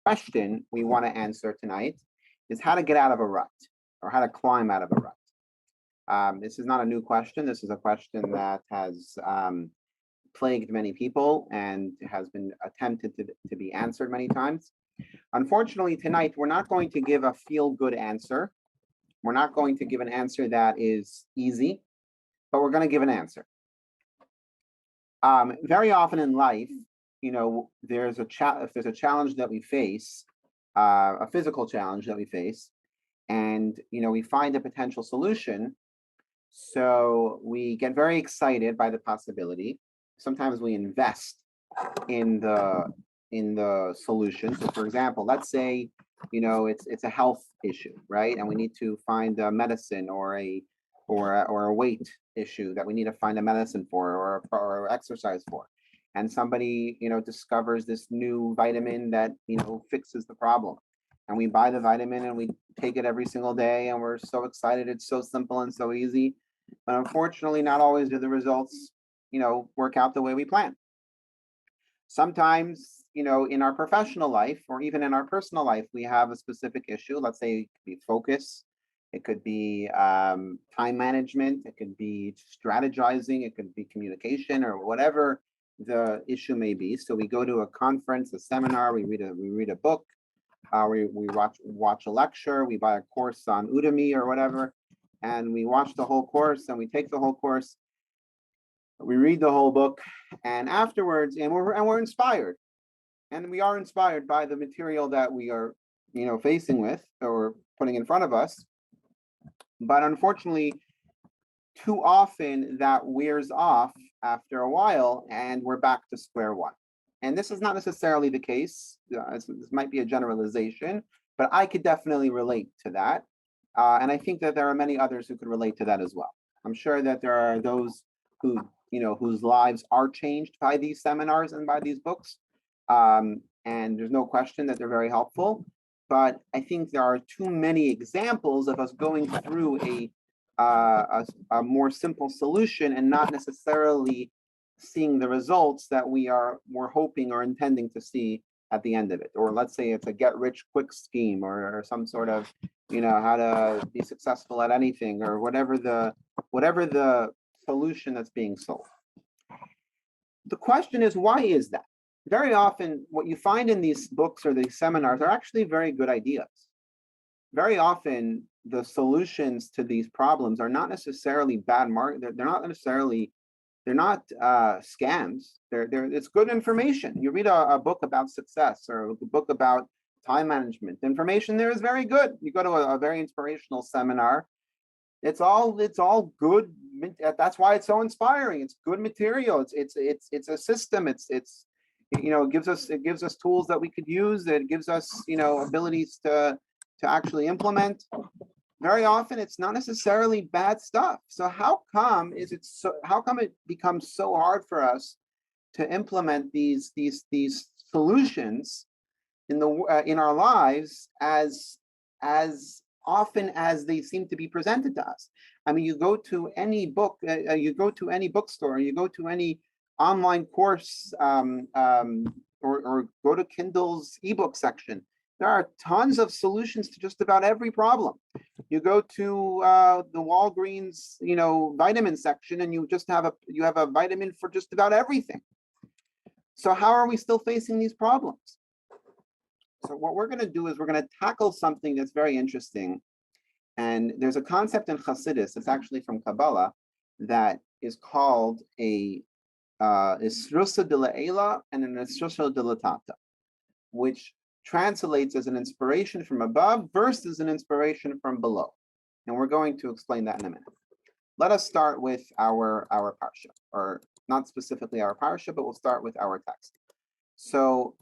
question we want to answer tonight is how to get out of a rut, or how to climb out of a rut. This is not a new question. This is a question that has plagued many people and has been attempted to be answered many times. Unfortunately, tonight, we're not going to give a feel-good answer. We're not going to give an answer that is easy, but we're going to give an answer. Very often in life, if there's a challenge that we face, a physical challenge that we face, and we find a potential solution, so we get very excited by the possibility. Sometimes we invest in the solution. So, for example, let's say it's a health issue, right? And we need to find a medicine or a weight issue that we need to find a medicine for, or exercise for. And somebody discovers this new vitamin that fixes the problem. And we buy the vitamin and we take it every single day, and we're so excited. It's so simple and so easy. But unfortunately, not always do the results work out the way we plan. Sometimes, in our professional life or even in our personal life, we have a specific issue. Let's say it could be focus, it could be time management, it could be strategizing, it could be communication, or whatever the issue may be. So we go to a conference, a seminar, we read a book, we watch a lecture, we buy a course on Udemy or whatever, and we watch the whole course and we take the whole course. We read the whole book, and afterwards, we're inspired, and we are inspired by the material that we are, facing with or putting in front of us. But unfortunately, too often that wears off after a while, and we're back to square one. And this is not necessarily the case. This might be a generalization, but I could definitely relate to that, and I think that there are many others who could relate to that as well. I'm sure that there are those who whose lives are changed by these seminars and by these books. And there's no question that they're very helpful. But I think there are too many examples of us going through a more simple solution and not necessarily seeing the results that we're hoping or intending to see at the end of it. Or let's say it's a get-rich-quick scheme, or some sort of, how to be successful at anything, or whatever the solution that's being sold. The question is, why is that? Very often, what you find in these books or these seminars are actually very good ideas. Very often, the solutions to these problems are not necessarily bad they're not scams. It's good information. You read a book about success or a book about time management. The information there is very good. You go to a very inspirational seminar. It's all good. That's why it's so inspiring. It's good material. It's a system. It gives us tools that we could use. It gives us abilities to actually implement. Very often, it's not necessarily bad stuff. So how come it becomes so hard for us to implement these solutions in our lives as often as they seem to be presented to us? I mean, you go to any book, you go to any bookstore, you go to any online course, or go to Kindle's ebook section. There are tons of solutions to just about every problem. You go to the Walgreens, vitamin section, and you have a vitamin for just about everything. So how are we still facing these problems? So what we're going to do is we're going to tackle something that's very interesting. And there's a concept in Hasidus, it's actually from Kabbalah, that is called a Isrusa de La'ela and an Isrusa de Latata, which translates as an inspiration from above versus an inspiration from below. And we're going to explain that in a minute. Let us start with our parsha, or not specifically our parsha, but we'll start with our text. So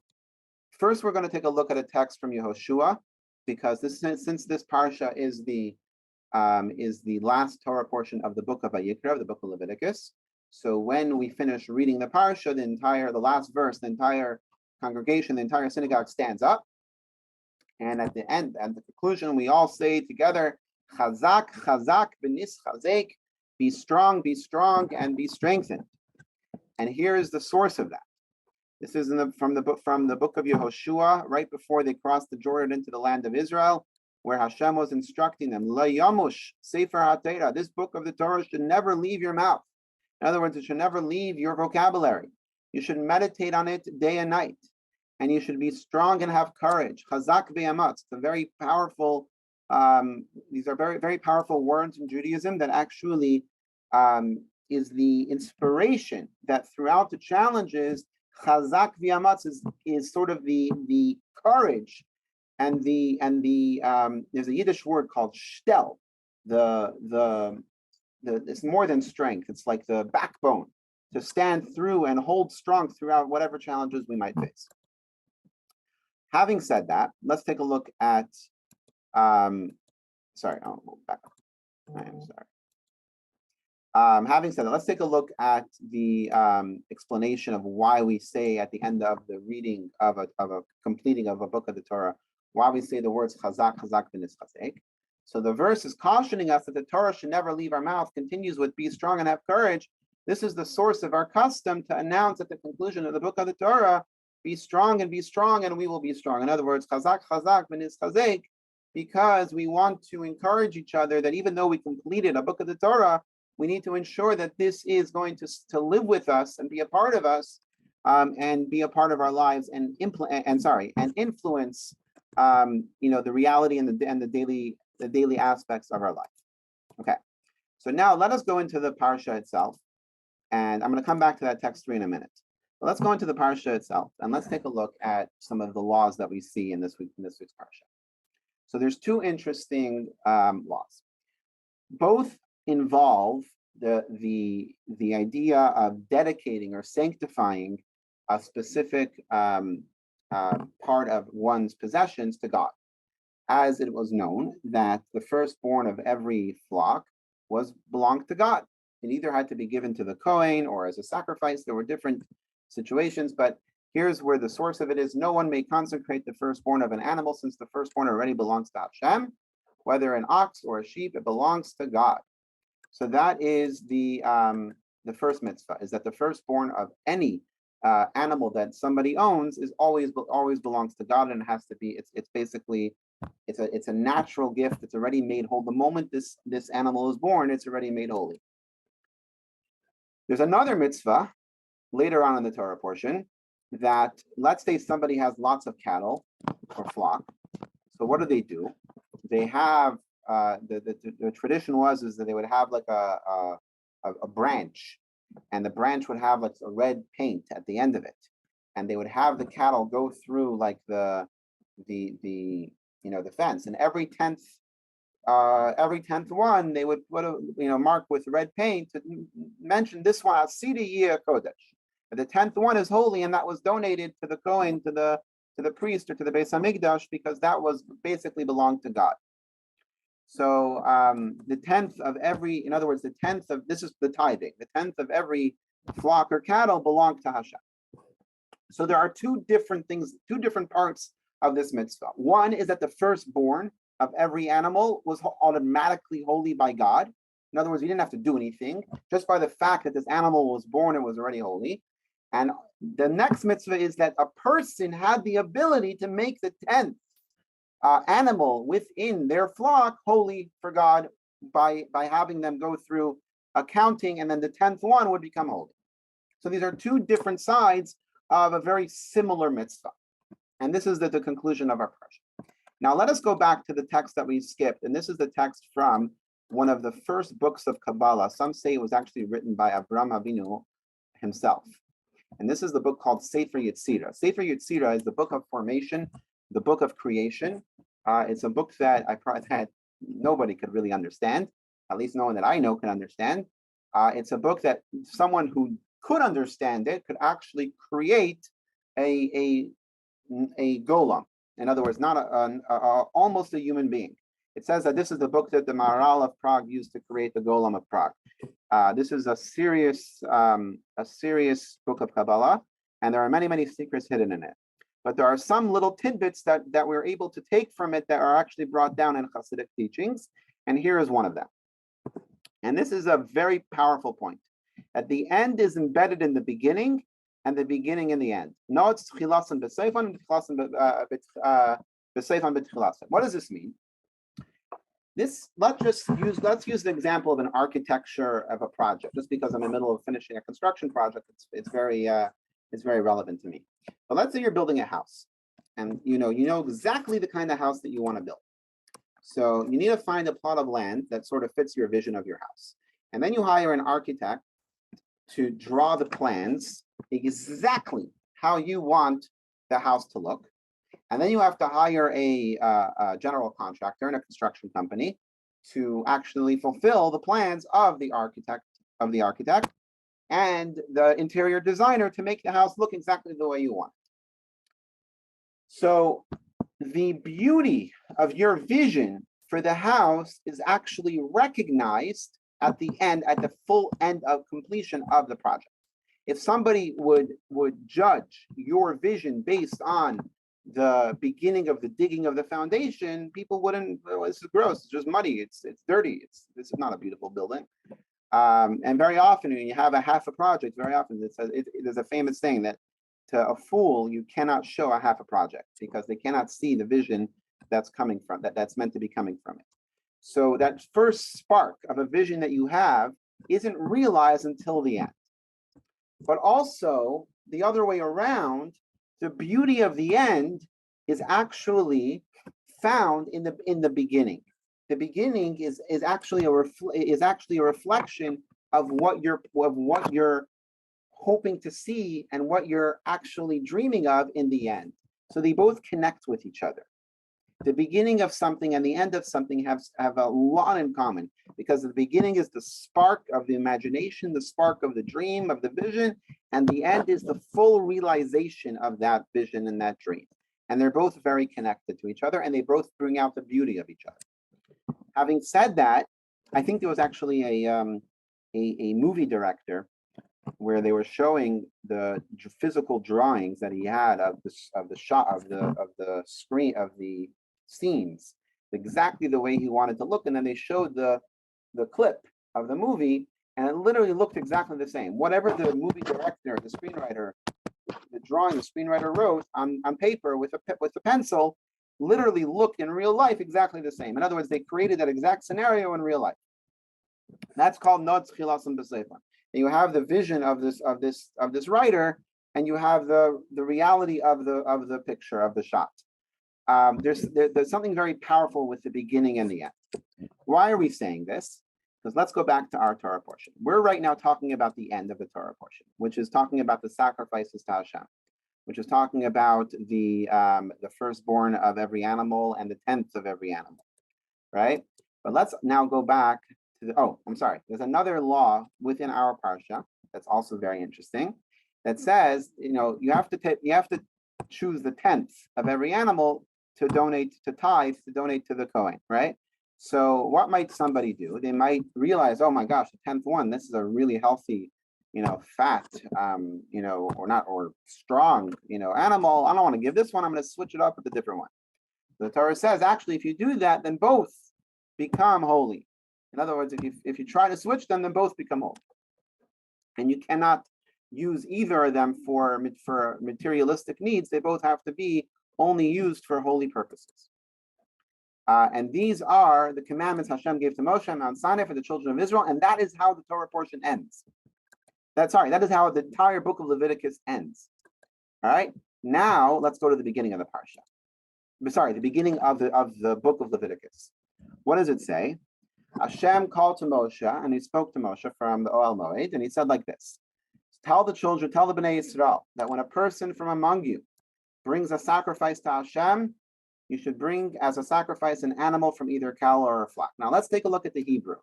first, we're going to take a look at a text from Yehoshua, because since this parsha is the last Torah portion of the book of Vayikra, of the book of Leviticus. So when we finish reading the parsha, the last verse, the entire congregation, the entire synagogue stands up, and at the end, at the conclusion, we all say together, "Chazak, chazak, b'nis chazek," be strong, and be strengthened. And here is the source of that. This is from the book of Yehoshua, right before they crossed the Jordan into the land of Israel, where Hashem was instructing them, La Yamush Sefer HaTorah. This book of the Torah should never leave your mouth. In other words, it should never leave your vocabulary. You should meditate on it day and night, and you should be strong and have courage. Chazak v'yamatz. It's a very powerful. These are very, very powerful words in Judaism that actually is the inspiration that throughout the challenges, Chazak v'yamatz is sort of the courage and the there's a Yiddish word called shtel. It's more than strength. It's like the backbone to stand through and hold strong throughout whatever challenges we might face. Having said that, let's take a look at, sorry, I'll go back. I am sorry. Having said that, let's take a look at the explanation of why we say at the end of the reading of a completing of a book of the Torah, why we say the words chazak, chazak v'nischazek. So the verse is cautioning us that the Torah should never leave our mouth, continues with be strong and have courage. This is the source of our custom to announce at the conclusion of the book of the Torah, be strong, and we will be strong. In other words, chazak, chazak, v'nischazek, because we want to encourage each other that even though we completed a book of the Torah, we need to ensure that this is going to live with us and be a part of us, and be a part of our lives and influence the reality and the daily aspects of our life. Okay, so now let us go into the parsha itself, and I'm going to come back to that text 3 in a minute. But let's go into the parsha itself, and let's take a look at some of the laws that we see in this week's parsha. So there's 2 interesting laws. Both involve the idea of dedicating or sanctifying a specific part of one's possessions to God, as it was known that the firstborn of every flock belonged to God. It either had to be given to the Kohen or as a sacrifice. There were different situations, but here's where the source of it is. No one may consecrate the firstborn of an animal, since the firstborn already belongs to Hashem. Whether an ox or a sheep, it belongs to God. So that is the first mitzvah, is that the firstborn of any animal that somebody owns is always belongs to God, and it has to be. It's basically it's a natural gift. It's already made whole. The moment this animal is born, it's already made holy. There's another mitzvah later on in the Torah portion that, let's say somebody has lots of cattle or flock. So what do? They have the tradition is that they would have like a branch, and the branch would have like a red paint at the end of it, and they would have the cattle go through like the fence, and every tenth one they would put mark with red paint to mention this one Asida Yeh Kodesh. The 10th one is holy, and that was donated to the Kohen, to the priest, or to the Beis Hamikdash, because that was basically belonged to God. So the 10th of every, in other words, this is the tithing. The 10th of every flock or cattle belonged to Hashem. So there are 2 different things, 2 different parts of this mitzvah. One is that the firstborn of every animal was automatically holy by God. In other words, you didn't have to do anything. Just by the fact that this animal was born, it was already holy. And the next mitzvah is that a person had the ability to make the 10th animal within their flock holy for God by having them go through accounting, and then the 10th one would become holy. So these are 2 different sides of a very similar mitzvah. And this is the conclusion of our parsha. Now let us go back to the text that we skipped, and this is the text from one of the first books of Kabbalah. Some say it was actually written by Avraham Avinu himself. And this is the book called Sefer Yetzirah. Sefer Yetzirah is the book of formation, the book of creation. It's a book that that nobody could really understand, at least no one that I know can understand. It's a book that someone who could understand it could actually create a golem. In other words, not almost a human being. It says that this is the book that the Maharal of Prague used to create the golem of Prague. This is a serious book of Kabbalah, and there are many, many secrets hidden in it. But there are some little tidbits that we're able to take from it that are actually brought down in Hasidic teachings, and here is one of them. And this is a very powerful point. At the end is embedded in the beginning, and the beginning and the end. What does this mean? Let's use the example of an architecture of a project, just because I'm in the middle of finishing a construction project. It's very relevant to me. But let's say you're building a house, and you know exactly the kind of house that you want to build. So you need to find a plot of land that sort of fits your vision of your house, and then you hire an architect to draw the plans exactly how you want the house to look. And then you have to hire a general contractor and a construction company to actually fulfill the plans of the architect and the interior designer to make the house look exactly the way you want. So the beauty of your vision for the house is actually recognized at the end, at the full end of completion of the project. If somebody would judge your vision based on the beginning of the digging of the foundation, people wouldn't, oh, this is gross, it's just muddy, it's dirty, this is not a beautiful building. And very often when you have a half a project, very often there's a famous saying that to a fool you cannot show a half a project, because they cannot see the vision that's coming from that's meant to be coming from it. So that first spark of a vision that you have isn't realized until the end. But also the other way around, the beauty of the end is actually found in the beginning. The beginning is actually a reflection of what you're hoping to see and what you're actually dreaming of in the end. So they both connect with each other. The beginning of something and the end of something have a lot in common, because the beginning is the spark of the imagination, the spark of the dream, of the vision, and the end is the full realization of that vision and that dream. And they're both very connected to each other, and they both bring out the beauty of each other. Having said that, I think there was actually a movie director where they were showing the physical drawings that he had of the shot of the screen of the scenes exactly the way he wanted to look, and then they showed the clip of the movie, and it literally looked exactly the same. Whatever the movie director, the screenwriter, the drawing the screenwriter wrote on paper with a pencil literally looked in real life exactly the same. In other words, they created that exact scenario in real life. That's called Nod Chilasim B'Seifan. You have the vision of this writer, and you have the reality of the picture, of the shot. There's something very powerful with the beginning and the end. Why are we saying this? Because let's go back to our Torah portion. We're right now talking about the end of the Torah portion, which is talking about the sacrifices to Hashem, which is talking about the firstborn of every animal and the tenth of every animal, right? But let's now go back to there's another law within our parsha that's also very interesting, that says, you have to choose the tenth of every animal to donate, to tithe, to donate to the Kohen, right? So what might somebody do? They might realize, oh my gosh, the 10th one, this is a really healthy, fat, or strong, animal. I don't want to give this one. I'm going to switch it up with a different one. The Torah says, actually, if you do that, then both become holy. In other words, if you try to switch them, then both become holy. And you cannot use either of them for materialistic needs. They both have to be only used for holy purposes. And these are the commandments Hashem gave to Moshe on Mount Sinai for the children of Israel, and that is how the Torah portion ends. That is how the entire book of Leviticus ends. All right. Now let's go to the beginning of the parsha. Sorry, the beginning of the book of Leviticus. What does it say? Hashem called to Moshe, and he spoke to Moshe from the Ohel Moed, and he said like this: tell the Bnei Yisrael, that when a person from among you brings a sacrifice to Hashem, you should bring as a sacrifice an animal from either a cow or a flock. Now let's take a look at the Hebrew.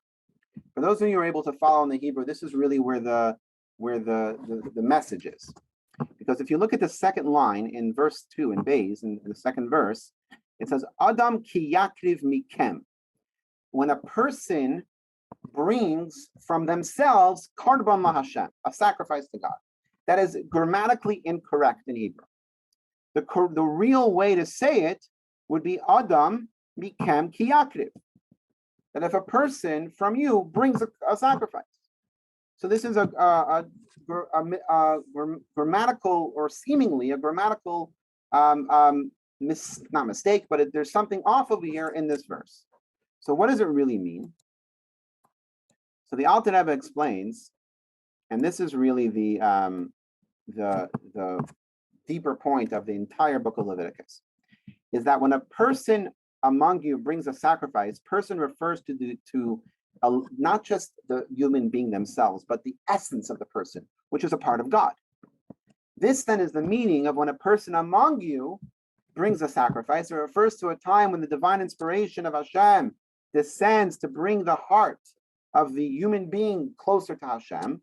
For those of you who are able to follow in the Hebrew, this is really where the message is. Because if you look at the second line in verse 2 in Beis, in the second verse, it says, Adam ki yakriv mikem. When a person brings from themselves karban laHashem, a sacrifice to God. That is grammatically incorrect in Hebrew. The real way to say it would be Adam mikem ki yakriv. That if a person from you brings a sacrifice. So this is a grammatical, or seemingly a grammatical not mistake, but there's something off over here in this verse. So what does it really mean? So the Alter Rebbe explains, and this is really the deeper point of the entire book of Leviticus, is that when a person among you brings a sacrifice, person refers to not just the human being themselves, but the essence of the person, which is a part of God. This then is the meaning of when a person among you brings a sacrifice. It refers to a time when the divine inspiration of Hashem descends to bring the heart of the human being closer to Hashem.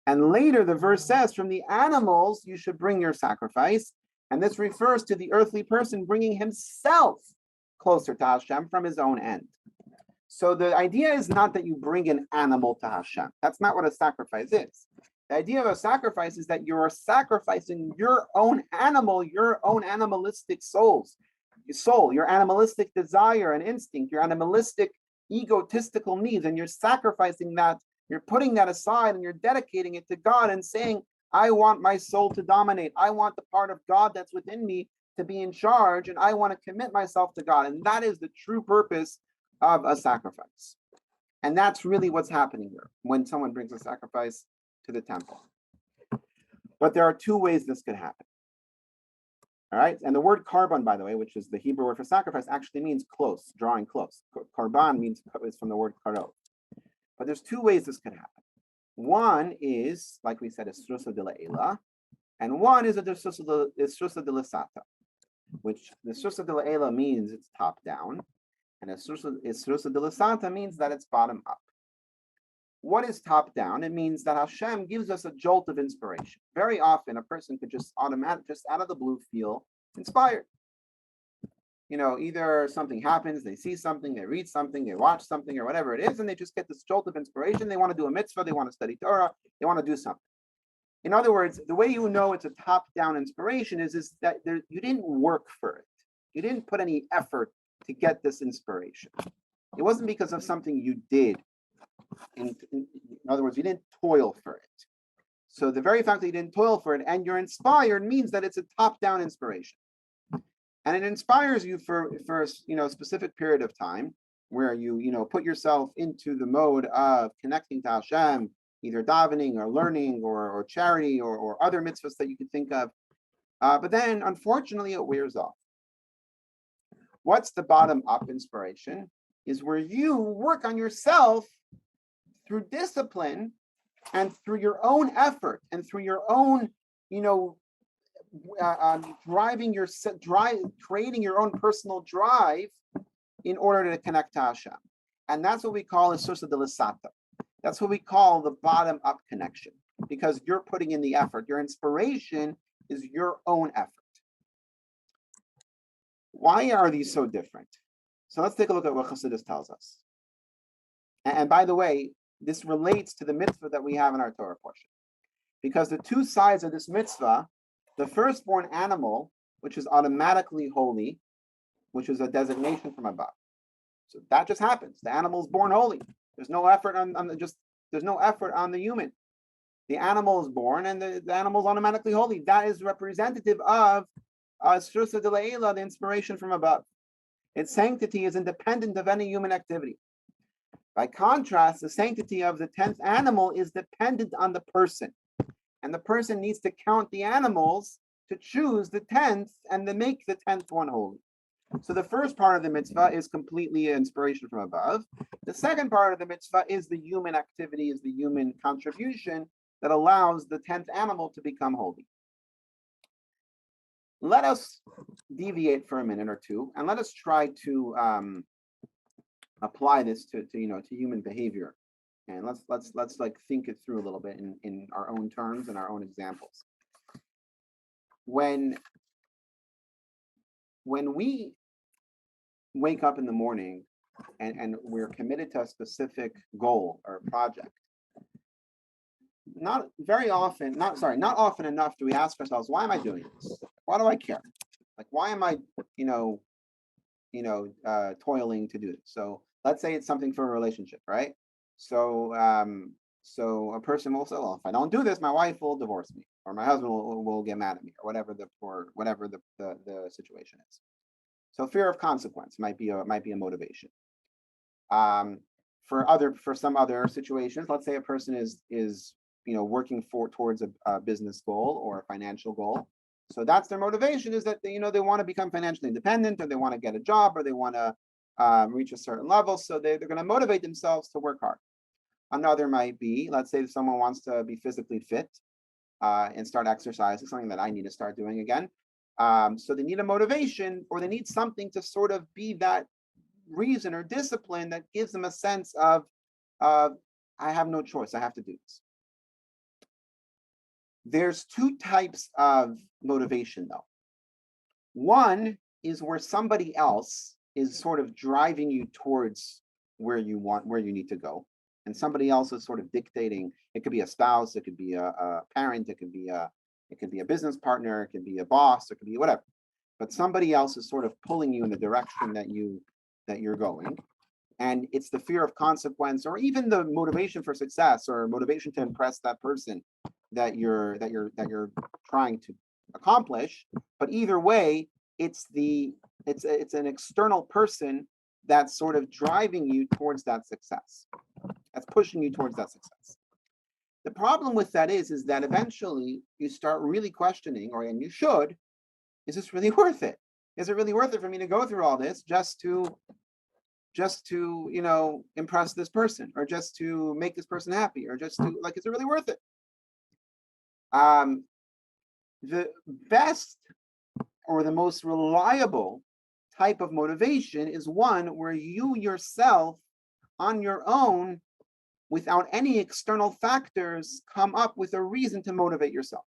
And later the verse says, from the animals you should bring your sacrifice. And this refers to the earthly person bringing himself closer to Hashem from his own end. So the idea is not that you bring an animal to Hashem. That's not what a sacrifice is. The idea of a sacrifice is that you are sacrificing your own animal, your own animalistic soul, your animalistic desire and instinct, your animalistic egotistical needs, and you're sacrificing that, you're putting that aside, and you're dedicating it to God and saying, I want my soul to dominate. I want the part of God that's within me to be in charge, and I want to commit myself to God. And that is the true purpose of a sacrifice. And that's really what's happening here when someone brings a sacrifice to the temple. But there are two ways this could happen. All right, and the word karban, by the way, which is the Hebrew word for sacrifice, actually means close, drawing close. Karban is from the word karov. But there's two ways this could happen. One is, like we said, a strusa de la ela, and one is a strusa de la sata, which the strusa de la ela means it's top down, and a strusa de la sata means that it's bottom up. What is top down? It means that Hashem gives us a jolt of inspiration. Very often, a person could just out of the blue feel inspired. Either something happens, they see something, they read something, they watch something, or whatever it is, and they just get this jolt of inspiration. They want to do a mitzvah, they want to study Torah, they want to do something. In other words, the way you know it's a top-down inspiration is that you didn't work for it. You didn't put any effort to get this inspiration. It wasn't because of something you did. In other words, you didn't toil for it. So the very fact that you didn't toil for it and you're inspired means that it's a top-down inspiration. And it inspires you for a specific period of time where you put yourself into the mode of connecting to Hashem, either davening or learning or charity or other mitzvahs that you could think of. But then, unfortunately, it wears off. What's the bottom-up inspiration? Is where you work on yourself through discipline and through your own effort and through your own, creating your own personal drive in order to connect to Hashem. And that's what we call a source of the lisata. That's what we call the bottom-up connection, because you're putting in the effort. Your inspiration is your own effort. Why are these so different? So let's take a look at what Chassidus tells us. And by the way, this relates to the mitzvah that we have in our Torah portion. Because the two sides of this mitzvah, the firstborn animal, which is automatically holy, which is a designation from above. So that just happens. The animal is born holy. There's no effort there's no effort on the human. The animal is born and the animal is automatically holy. That is representative of Strusa de la Ela, the inspiration from above. Its sanctity is independent of any human activity. By contrast, the sanctity of the 10th animal is dependent on the person. And the person needs to count the animals to choose the 10th and to make the 10th one holy. So the first part of the mitzvah is completely inspiration from above. The second part of the mitzvah is the human activity, is the human contribution that allows the 10th animal to become holy. Let us deviate for a minute or two, and let us try to apply this to human behavior, and let's think it through a little bit in our own terms and our own examples. When we wake up in the morning and we're committed to a specific goal or project, not often enough do we ask ourselves, why am I doing this? Why do I care? Like, why am I toiling to do this? So let's say it's something for a relationship, right? So So a person will say, well, if I don't do this, my wife will divorce me, or my husband will get mad at me, or whatever the situation is. So fear of consequence might be a motivation. For some other situations, let's say a person is working towards a business goal or a financial goal. So that's their motivation, is that they want to become financially independent, or they want to get a job, or they want to reach a certain level. So they're going to motivate themselves to work hard. Another might be, let's say someone wants to be physically fit and start exercising, something that I need to start doing again. So they need a motivation, or they need something to sort of be that reason or discipline that gives them a sense of I have no choice, I have to do this. There's two types of motivation, though. One is where somebody else is sort of driving you towards where you need to go, and somebody else is sort of dictating. It could be a spouse, it could be a parent, it could be a business partner, it could be a boss, it could be whatever. But somebody else is sort of pulling you in the direction that you're going. And it's the fear of consequence, or even the motivation for success, or motivation to impress that person that you're trying to accomplish. But either way, it's an external person that's sort of driving you towards that success. That's pushing you towards that success. The problem with that is that eventually you start really questioning, and you should, is this really worth it? Is it really worth it for me to go through all this just to impress this person, or just to make this person happy, or just to, is it really worth it? The best or the most reliable type of motivation is one where you yourself, on your own, without any external factors, come up with a reason to motivate yourself.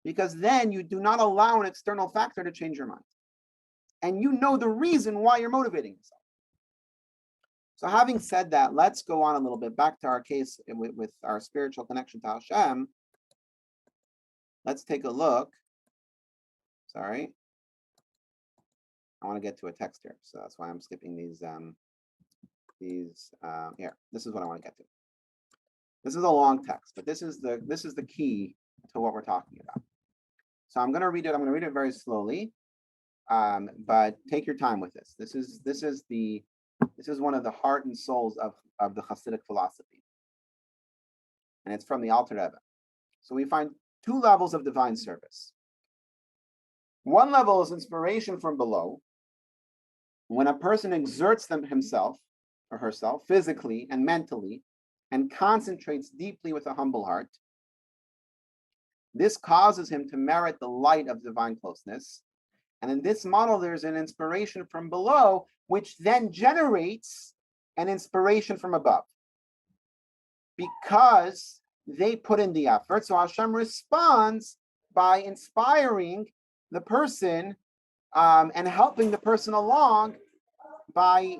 Because then you do not allow an external factor to change your mind. And you know the reason why you're motivating yourself. So having said that, let's go on a little bit back to our case with our spiritual connection to Hashem. Let's take a look. Sorry. I want to get to a text here, so that's why I'm skipping these here. This is what I want to get to. This is a long text, but this is the key to what we're talking about. So I'm going to read it. I'm going to read it very slowly, but take your time with this. This is one of the heart and souls of the Hasidic philosophy, and it's from the Alter Rebbe. So we find two levels of divine service. One level is inspiration from below, when a person exerts himself or herself physically and mentally and concentrates deeply with a humble heart. This causes him to merit the light of divine closeness. And in this model, there's an inspiration from below, which then generates an inspiration from above, because they put in the effort. So Hashem responds by inspiring the person and helping the person along by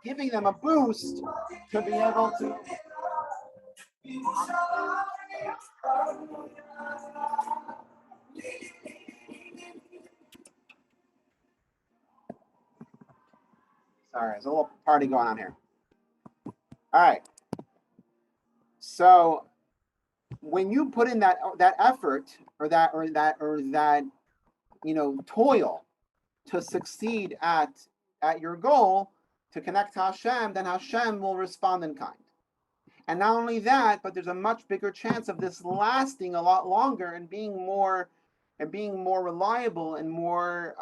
giving them a boost to be able to. Sorry, there's a little party going on here. All right. So when you put in that effort, or that toil to succeed at your goal, to connect to Hashem, then Hashem will respond in kind. And not only that, but there's a much bigger chance of this lasting a lot longer and being more reliable and more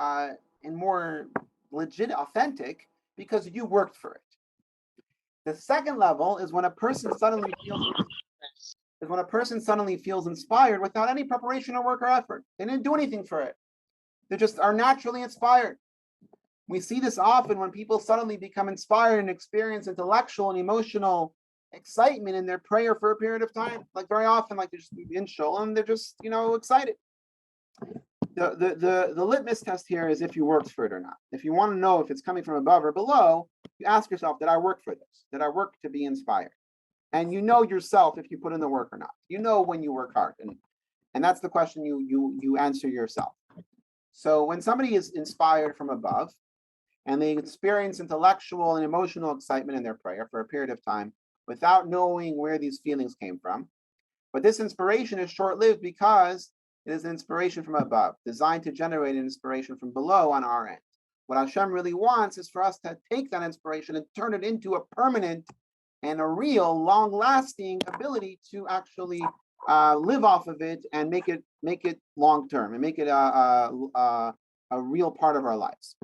legit, authentic, because you worked for it. The second level is when a person suddenly feels inspired without any preparation or work or effort. They didn't do anything for it. They just are naturally inspired. We see this often when people suddenly become inspired and experience intellectual and emotional excitement in their prayer for a period of time. Like very often, like they're just in shul and they're just excited. The litmus test here is if you worked for it or not. If you want to know if it's coming from above or below, you ask yourself, did I work for this? Did I work to be inspired? And you know yourself if you put in the work or not. You know when you work hard, and that's the question you answer yourself. So when somebody is inspired from above and they experience intellectual and emotional excitement in their prayer for a period of time, without knowing where these feelings came from. But this inspiration is short-lived because it is an inspiration from above, designed to generate an inspiration from below on our end. What Hashem really wants is for us to take that inspiration and turn it into a permanent and a real, long-lasting ability to actually live off of it and make it long-term and make it a real part of our lives.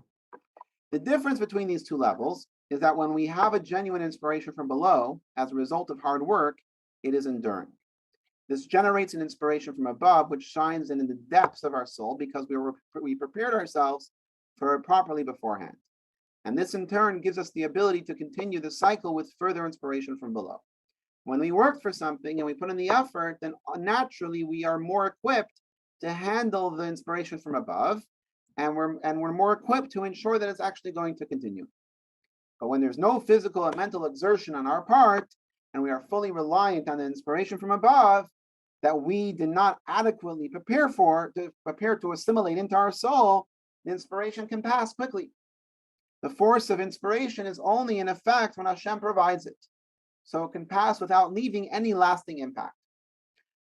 The difference between these two levels is that when we have a genuine inspiration from below, as a result of hard work, it is enduring. This generates an inspiration from above, which shines in the depths of our soul because we prepared ourselves for it properly beforehand. And this in turn gives us the ability to continue the cycle with further inspiration from below. When we work for something and we put in the effort, then naturally we are more equipped to handle the inspiration from above, and we're more equipped to ensure that it's actually going to continue. But when there's no physical and mental exertion on our part, and we are fully reliant on the inspiration from above that we did not adequately prepare to assimilate into our soul, the inspiration can pass quickly. The force of inspiration is only in effect when Hashem provides it, so it can pass without leaving any lasting impact.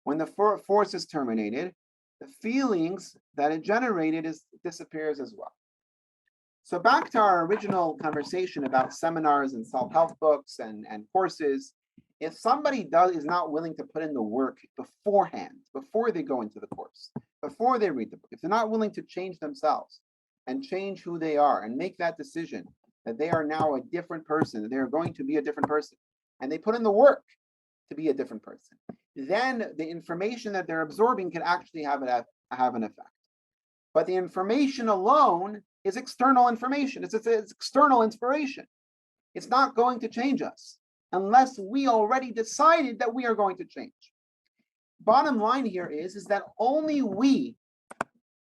When the force is terminated, the feelings that it generated disappears as well. So back to our original conversation about seminars and self-help books and courses, if somebody is not willing to put in the work beforehand, before they go into the course, before they read the book, if they're not willing to change themselves and change who they are and make that decision that they are now a different person, that they're going to be a different person, and they put in the work to be a different person, then the information that they're absorbing can actually have an effect. But the information alone is external information. It's external inspiration. It's not going to change us unless we already decided that we are going to change. Bottom line here is that only we,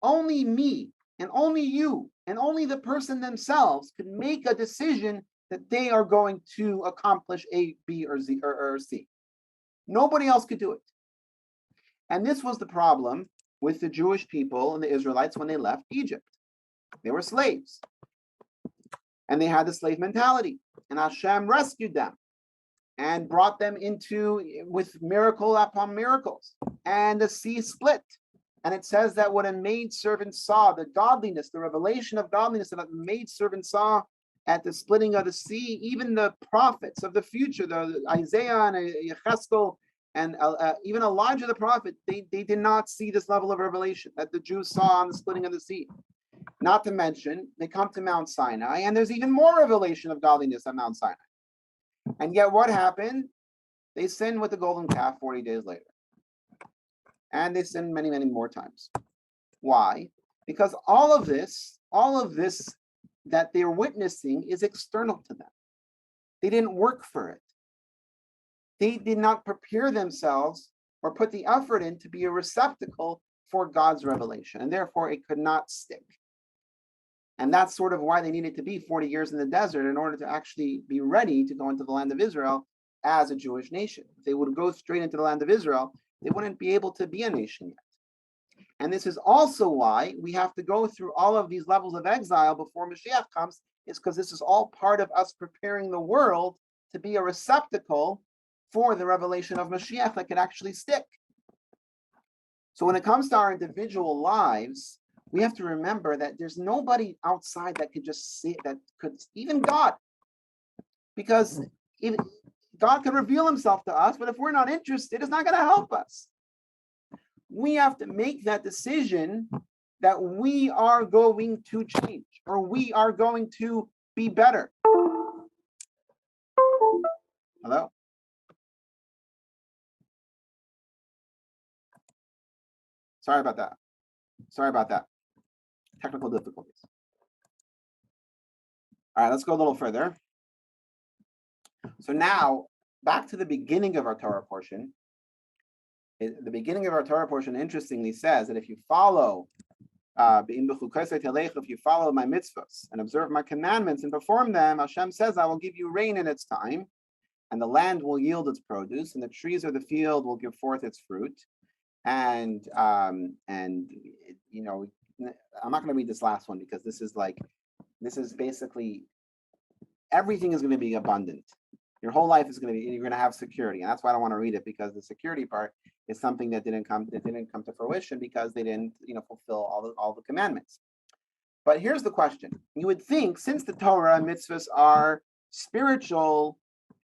only me, and only you, and only the person themselves can make a decision that they are going to accomplish A, B, or Z, or C. Nobody else could do it. And this was the problem with the Jewish people and the Israelites when they left Egypt. They were slaves. And they had the slave mentality. And Hashem rescued them and brought them with miracle upon miracles. And the sea split. And it says that what a maidservant saw, the godliness, the revelation of godliness that a maidservant saw at the splitting of the sea, even the prophets of the future, the Isaiah and Yecheskel, and even Elijah the prophet, they did not see this level of revelation that the Jews saw on the splitting of the sea. Not to mention, they come to Mount Sinai, and there's even more revelation of godliness on Mount Sinai. And yet what happened? They sinned with the golden calf 40 days later. And they sinned many, many more times. Why? Because all of this that they're witnessing is external to them. They didn't work for it. They did not prepare themselves or put the effort in to be a receptacle for God's revelation, and therefore it could not stick. And that's sort of why they needed to be 40 years in the desert in order to actually be ready to go into the land of Israel as a Jewish nation. If they would go straight into the land of Israel, they wouldn't be able to be a nation yet. And this is also why we have to go through all of these levels of exile before Mashiach comes, is because this is all part of us preparing the world to be a receptacle for the revelation of Mashiach that can actually stick. So when it comes to our individual lives, we have to remember that there's nobody outside that could just see, that could, even God, because if God could reveal himself to us, but if we're not interested, it's not going to help us. We have to make that decision that we are going to change, or we are going to be better. Hello? Sorry about that. Technical difficulties. All right, let's go a little further. So now, back to the beginning of our Torah portion. The beginning of our Torah portion interestingly says that if you follow my mitzvahs and observe my commandments and perform them, Hashem says, I will give you rain in its time, and the land will yield its produce, and the trees of the field will give forth its fruit. And you know, I'm not going to read this last one because this is basically everything is going to be abundant. Your whole life is going to be, you're going to have security. And that's why I don't want to read it, because the security part is something that didn't come to fruition because they didn't, fulfill all the commandments. But here's the question. You would think, since the Torah and mitzvahs are spiritual,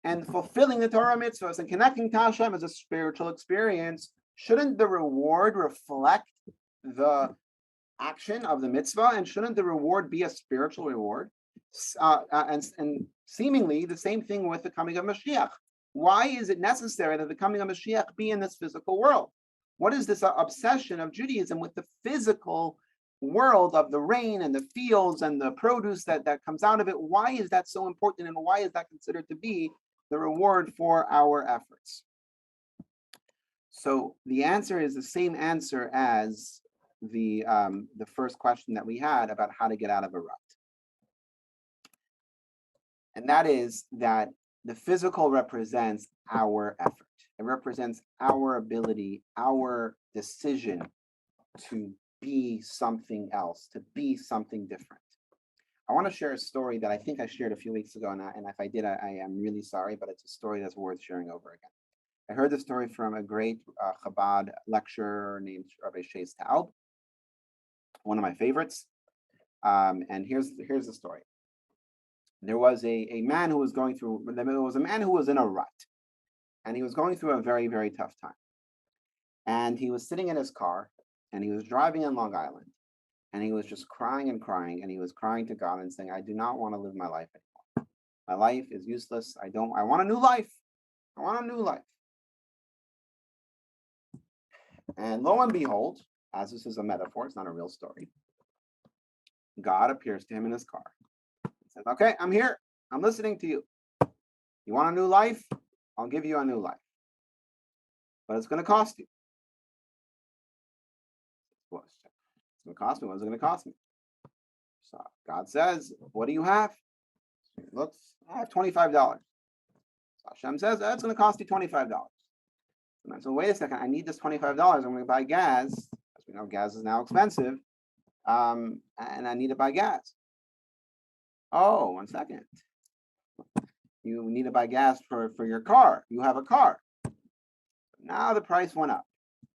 and fulfilling the Torah mitzvahs and connecting to Hashem as a spiritual experience, shouldn't the reward reflect the action of the mitzvah? And shouldn't the reward be a spiritual reward? And seemingly the same thing with the coming of Mashiach. Why is it necessary that the coming of Mashiach be in this physical world? What is this obsession of Judaism with the physical world of the rain and the fields and the produce that comes out of it? Why is that so important, and why is that considered to be the reward for our efforts? So the answer is the same answer as the first question that we had about how to get out of a rut. And that is that the physical represents our effort. It represents our ability, our decision to be something else, to be something different. I want to share a story that I think I shared a few weeks ago, and if I did, I am really sorry, but it's a story that's worth sharing over again. I heard the story from a great Chabad lecturer named Rabbi Taub, one of my favorites. And here's the story. There was a man who was going through, there was a man who was in a rut, and he was going through a very, very tough time. And he was sitting in his car, and he was driving in Long Island, and he was just crying and crying, and he was crying to God and saying, I do not want to live my life anymore. My life is useless. I want a new life. I want a new life. And lo and behold, as this is a metaphor, it's not a real story, God appears to him in his car. He says, okay, I'm here. I'm listening to you. You want a new life? I'll give you a new life. But it's going to cost you. Well, it's going to cost me. What is it going to cost me? So God says, what do you have? He looks, I have $25. So Hashem says, that's going to cost you $25. And so wait a second, I need this $25. I'm going to buy gas. As we know, gas is now expensive. And I need to buy gas. Oh, 1 second. You need to buy gas for your car. You have a car. Now the price went up.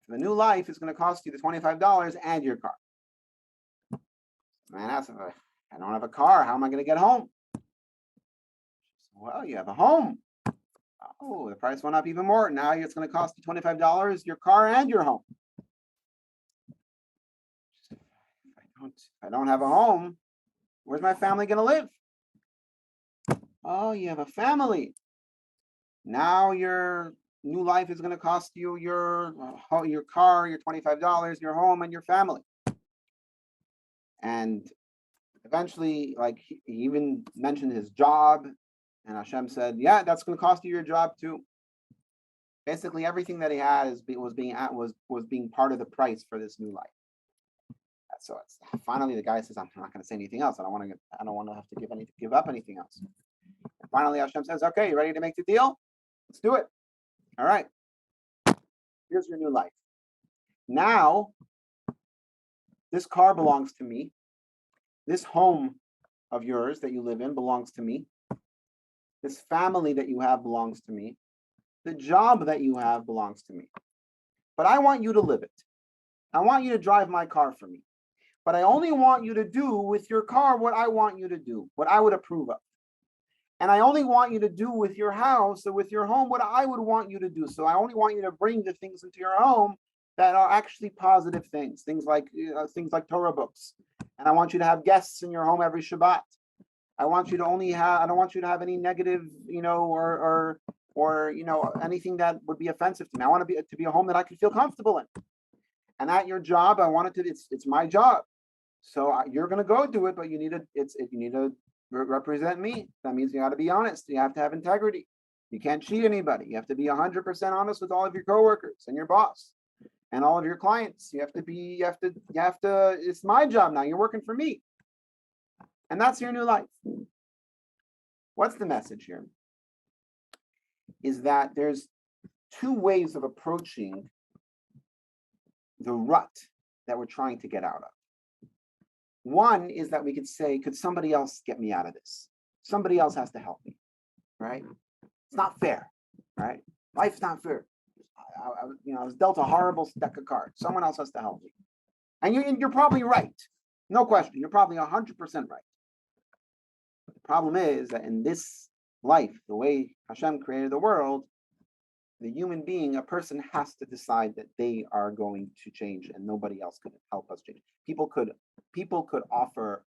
The new life is going to cost you the $25 and your car. Man asks, I don't have a car. How am I going to get home? Well, you have a home. Oh, the price went up even more. Now it's going to cost you $25, your car and your home. If I don't have a home, where's my family going to live? Oh, you have a family. Now your new life is going to cost you your car, your $25, your home, and your family. And eventually, like he even mentioned his job, and Hashem said, yeah, that's going to cost you your job too. Basically, everything that he had was being part of the price for this new life. So finally the guy says, I'm not going to say anything else. I don't want to have to give up anything else. And finally Hashem says, okay, you ready to make the deal? Let's do it. All right. Here's your new life. Now, this car belongs to me. This home of yours that you live in belongs to me. This family that you have belongs to me. The job that you have belongs to me. But I want you to live it. I want you to drive my car for me. But I only want you to do with your car what I want you to do, what I would approve of. And I only want you to do with your house or with your home what I would want you to do. So I only want you to bring the things into your home that are actually positive things like Torah books. And I want you to have guests in your home every Shabbat. I don't want you to have any negative, or anything that would be offensive to me. I want to be a home that I can feel comfortable in. And at your job, I want it to. It's my job. So you're going to go do it, but you need to represent me. That means you got to be honest. You have to have integrity. You can't cheat anybody. You have to be 100% honest with all of your coworkers and your boss and all of your clients. You have to. It's my job now. You're working for me. And that's your new life. What's the message here? Is that there's two ways of approaching the rut that we're trying to get out of. One is that we could say, could somebody else get me out of this? Somebody else has to help me, right? It's not fair, right? Life's not fair. I was dealt a horrible deck of cards. Someone else has to help me. And you're probably right. No question. You're probably 100% right. The problem is that in this life, the way Hashem created the world, the human being, a person has to decide that they are going to change and nobody else can help us change. People could offer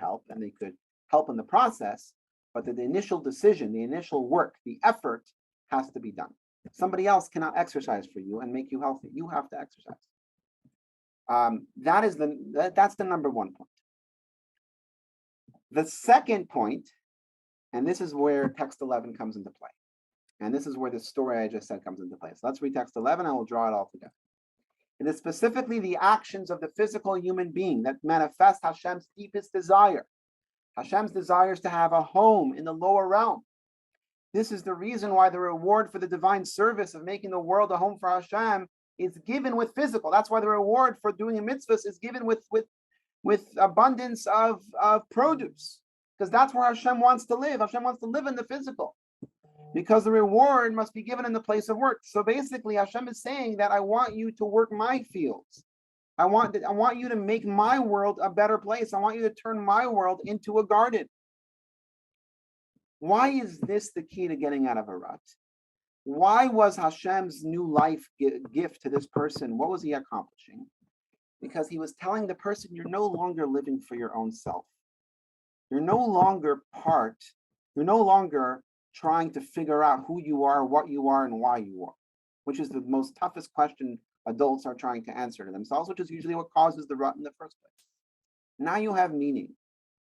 help and they could help in the process, but the initial decision, the initial work, the effort has to be done. Somebody else cannot exercise for you and make you healthy. You have to exercise. That's the number one point. The second point, and this is where text 11 comes into play. And this is where the story I just said comes into play. So let's read text 11 and we'll draw it all together. It is specifically the actions of the physical human being that manifest Hashem's deepest desire. Hashem's desire is to have a home in the lower realm. This is the reason why the reward for the divine service of making the world a home for Hashem is given with physical. That's why the reward for doing a mitzvah is given with abundance of produce. Because that's where Hashem wants to live. Hashem wants to live in the physical. Because the reward must be given in the place of work. So basically, Hashem is saying that I want you to work my fields. I want you to make my world a better place. I want you to turn my world into a garden. Why is this the key to getting out of a rut? Why was Hashem's new life gift to this person? What was he accomplishing? Because he was telling the person, you're no longer living for your own self. You're no longer trying to figure out who you are, what you are, and why you are, which is the most toughest question adults are trying to answer to themselves, which is usually what causes the rut in the first place. Now you have meaning.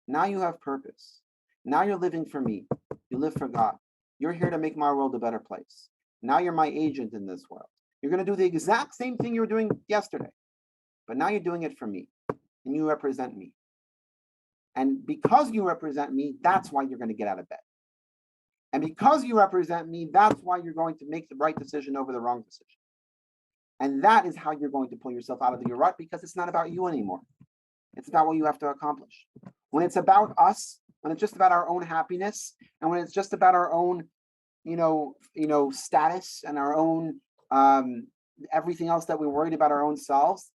Now you have purpose. Now you're living for me. You live for God. You're here to make my world a better place. Now you're my agent in this world. You're going to do the exact same thing you were doing yesterday, but now you're doing it for me, and you represent me. And because you represent me, that's why you're going to get out of bed. And because you represent me, that's why you're going to make the right decision over the wrong decision. And that is how you're going to pull yourself out of your rut, because it's not about you anymore. It's about what you have to accomplish. When it's about us, when it's just about our own happiness, and when it's just about our own, status and our own everything else that we're worried about our own selves,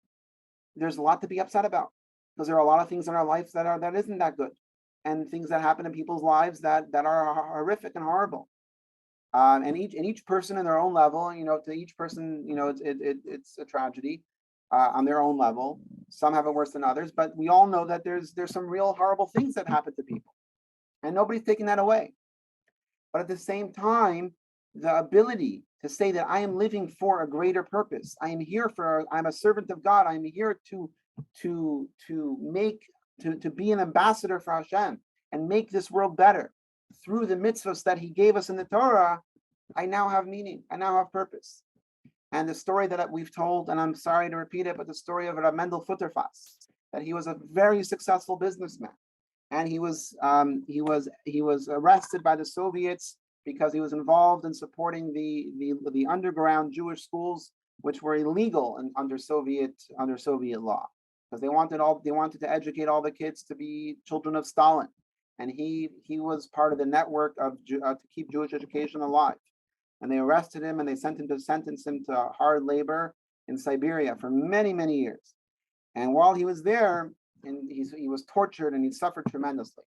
there's a lot to be upset about, because there are a lot of things in our lives that isn't that good. And things that happen in people's lives that are horrific and horrible, and each person in their own level, to each person, it's a tragedy on their own level. Some have it worse than others, but we all know that there's some real horrible things that happen to people, and nobody's taking that away. But at the same time, the ability to say that I am living for a greater purpose, I'm a servant of God, I'm here to be an ambassador for Hashem and make this world better through the mitzvahs that he gave us in the Torah, I now have meaning. I now have purpose. And the story that we've told, and I'm sorry to repeat it, but the story of Rabbi Mendel Futterfass, that he was a very successful businessman, and he was arrested by the Soviets because he was involved in supporting the underground Jewish schools, which were illegal under Soviet law, because they wanted to educate all the kids to be children of Stalin, and he was part of the network to keep Jewish education alive. And they arrested him and they sentenced him to hard labor in Siberia for many, many years. And while he was there, and he was tortured and he suffered tremendously.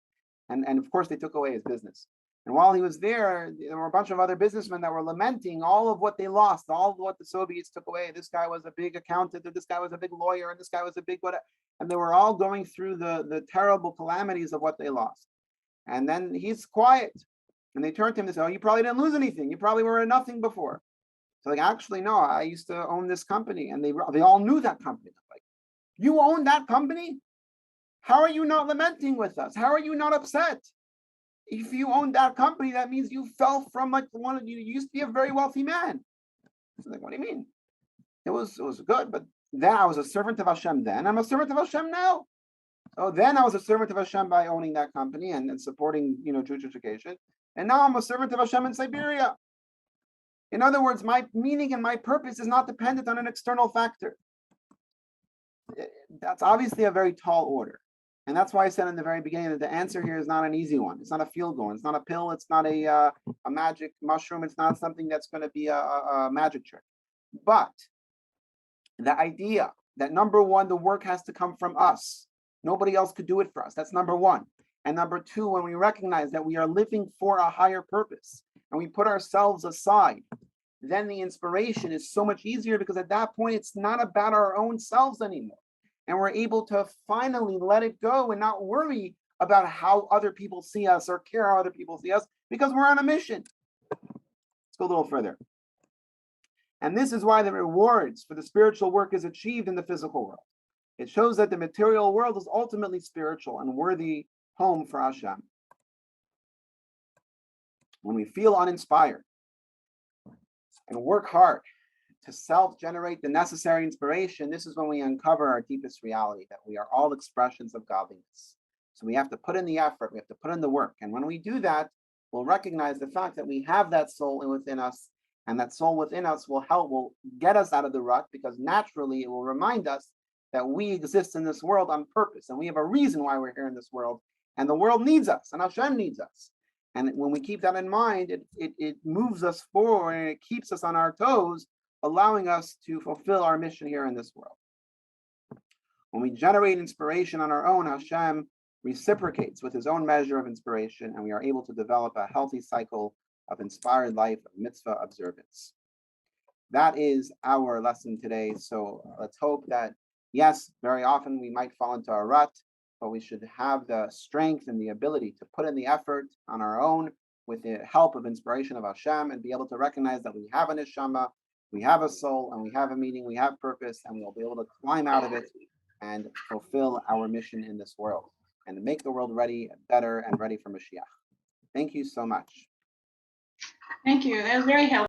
And of course they took away his business. And while he was there were a bunch of other businessmen that were lamenting all of what they lost, all of what the Soviets took away. This guy was a big accountant, or this guy was a big lawyer, and this guy was a big whatever. And they were all going through the terrible calamities of what they lost. And then he's quiet. And they turned to him and said, "Oh, you probably didn't lose anything. You probably were nothing before." So actually, no, I used to own this company. And they all knew that company. Like, you own that company? How are you not lamenting with us? How are you not upset? If you owned that company, that means you fell from you used to be a very wealthy man. So what do you mean? It was good, but then I was a servant of Hashem then. I'm a servant of Hashem now. So then I was a servant of Hashem by owning that company and supporting, Jewish education. And now I'm a servant of Hashem in Siberia. In other words, my meaning and my purpose is not dependent on an external factor. That's obviously a very tall order. And that's why I said in the very beginning that the answer here is not an easy one. It's not a field goal. It's not a pill. It's not a magic mushroom. It's not something that's going to be a magic trick. But the idea that number one, the work has to come from us. Nobody else could do it for us. That's number one. And number two, when we recognize that we are living for a higher purpose and we put ourselves aside, then the inspiration is so much easier, because at that point, it's not about our own selves anymore. And we're able to finally let it go and not worry about how other people see us or care how other people see us, because we're on a mission. Let's go a little further. And this is why the rewards for the spiritual work is achieved in the physical world. It shows that the material world is ultimately spiritual and worthy home for Hashem. When we feel uninspired and work hard to self-generate the necessary inspiration, this is when we uncover our deepest reality, that we are all expressions of godliness. So we have to put in the effort, we have to put in the work. And when we do that, we'll recognize the fact that we have that soul within us, and that soul within us will get us out of the rut, because naturally it will remind us that we exist in this world on purpose, and we have a reason why we're here in this world, and the world needs us, and Hashem needs us. And when we keep that in mind, it moves us forward and it keeps us on our toes, allowing us to fulfill our mission here in this world. When we generate inspiration on our own, Hashem reciprocates with his own measure of inspiration, and we are able to develop a healthy cycle of inspired life of mitzvah observance. That is our lesson today. So let's hope that, yes, very often we might fall into a rut, but we should have the strength and the ability to put in the effort on our own with the help of inspiration of Hashem, and be able to recognize that we have a neshama, we have a soul, and we have a meaning, we have purpose, and we'll be able to climb out of it and fulfill our mission in this world and make the world ready, better, and ready for Mashiach. Thank you so much. Thank you. That was very helpful.